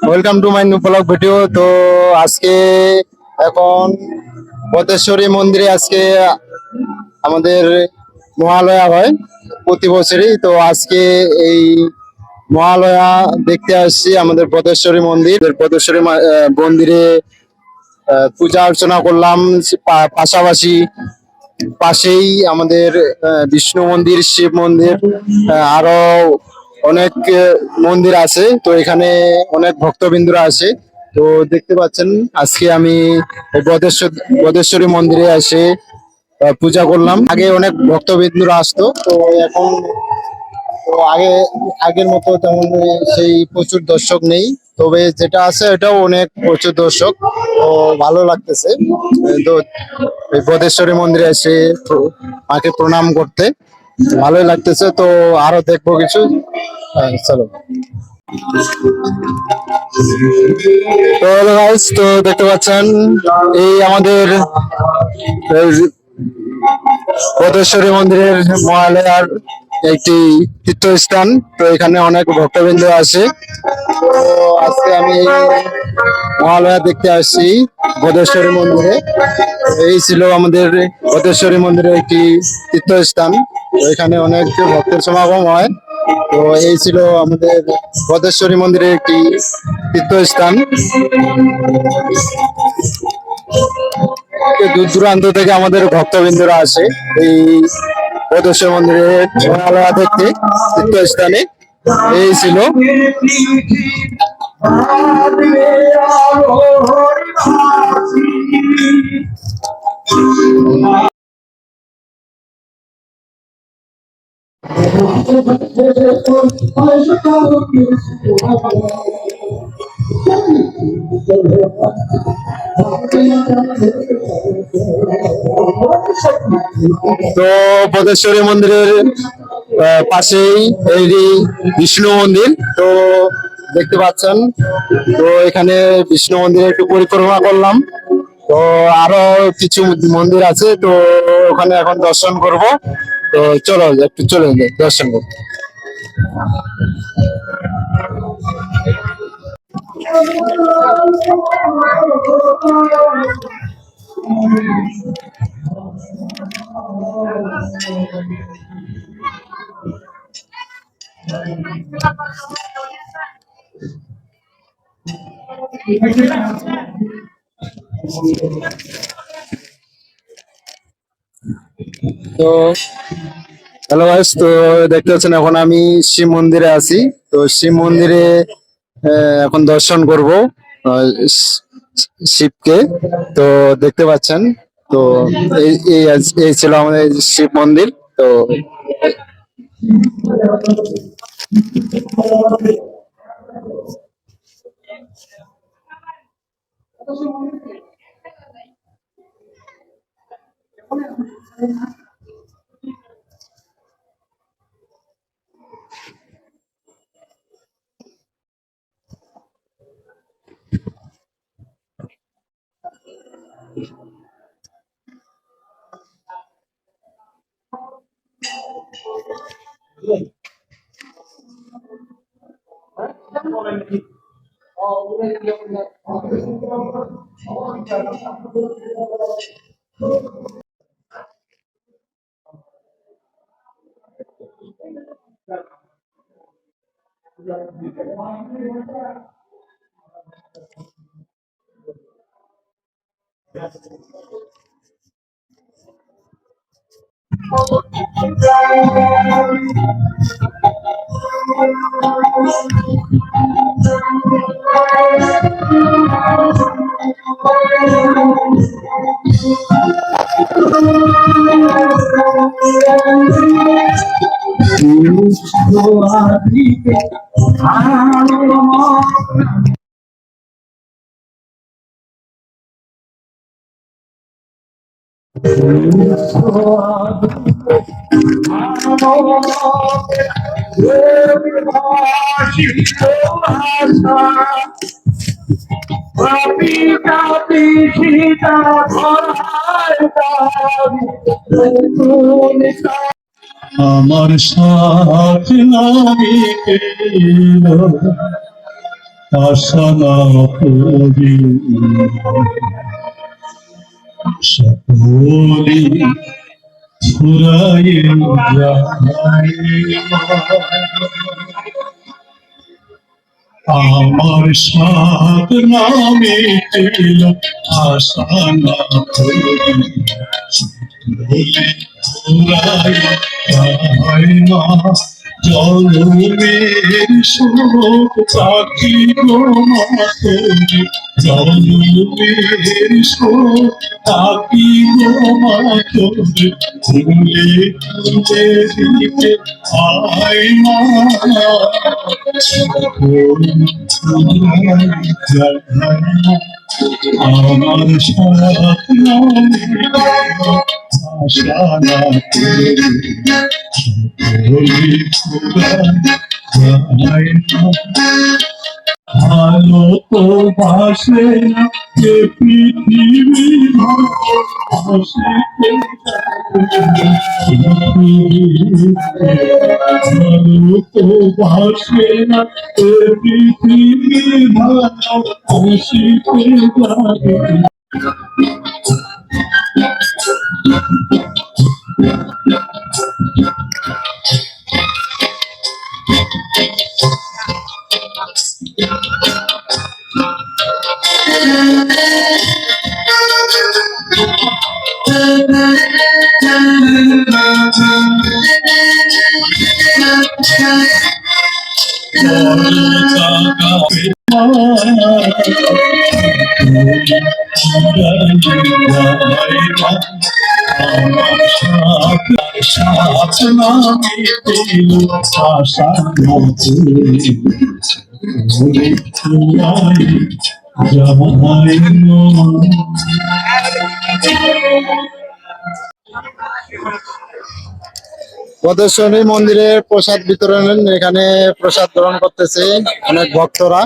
Welcome to my new blog video. তো আজকে এখন বতেশ্বরী মন্দিরে আজকে আমাদের মহালয়া হয় প্রতি বছরই। তো আজকে এই মহালয়া দেখতে আসছি আমাদের বতেশ্বরী মন্দির। বতেশ্বরী মন্দিরে পূজা অর্চনা করলাম। পাশাপাশি পাশেই আমাদের বিষ্ণু মন্দির, শিব মন্দির, আরো অনেক মন্দির আছে। তো এখানে অনেক ভক্তবৃন্দরা আসে। তো দেখতে পাচ্ছেন আজকে আমি এই বদেশ্বরী মন্দিরে এসে পূজা করলাম। আগে অনেক ভক্তবৃন্দরা আসতো, তো এখন তো আগের মতো তেমন সেই প্রচুর দর্শক নেই। তবে যেটা আছে এটাও অনেক প্রচুর দর্শক। তো ভালো লাগতেছে। তো এই বদেশ্বরী মন্দিরে এসে মাকে প্রণাম করতে ভালোই লাগতেছে। তো আরো দেখবো কিছু। চলো। তো হ্যালো গাইস, তো দেখতে পাচ্ছেন এই আমাদের বদেশ্বরী মন্দিরের মহালয়ার একটি তীর্থস্থান। তো এখানে অনেক ভক্তবৃন্দ আসে। তো আজকে আমি এই মহালয়া দেখতে আসছি বদেশ্বরী মন্দিরে। এই ছিল আমাদের বদেশ্বরী মন্দিরের একটি তীর্থস্থান। তো এখানে অনেক ভক্তের সমাগম হয়। তো এই ছিল আমাদের বদেশ্বরী মন্দিরের একটি তীর্থস্থান। দূর দূরান্ত থেকে আমাদের ভক্তবৃন্দরা আসে এই বদেশ্বর মন্দিরের মহালয়া দেখতে তীর্থস্থানে। এই ছিল। তো বদেশ্বরী মন্দিরের পাশেই এই বিষ্ণু মন্দির। তো দেখতে পাচ্ছেন, তো এখানে বিষ্ণু মন্দিরে একটু পরিক্রমা করলাম। তো আরো কিছু মন্দির আছে, তো ওখানে এখন দর্শন করব। তো চলো একটু চলে যাই দর্শন করতে। তো হ্যালো গাইস, তো দেখতে পাচ্ছেন এখন আমি শিব মন্দিরে আছি। তো শিব মন্দিরে এখন দর্শন করব শিবকে। তো দেখতে পাচ্ছেন, তো এই এই এই ছিল আমাদের শিব মন্দির। তো আমার সাথ নামে আশা না করি সকলি ফুরায়ে যায়। আমার সাত নামে ছিল আশা না করি ফুরায়ে যায় না। জনমের শোক পাখি গোমাতে, জনমের শোক পাখি গোমাতে, ভুলে ভুলে দিতে আয় মা। আমার স্বপ্ন আশা না ভালো তো বাসে না এ পৃথিবী, ভাসে ভালো তো বাসে না এ পৃথিবী, ভালো খুশিতে লাগে। বদেশ্বরী মন্দিরে প্রসাদ বিতরণ, এখানে প্রসাদ গ্রহণ করতেছে অনেক ভক্তরা।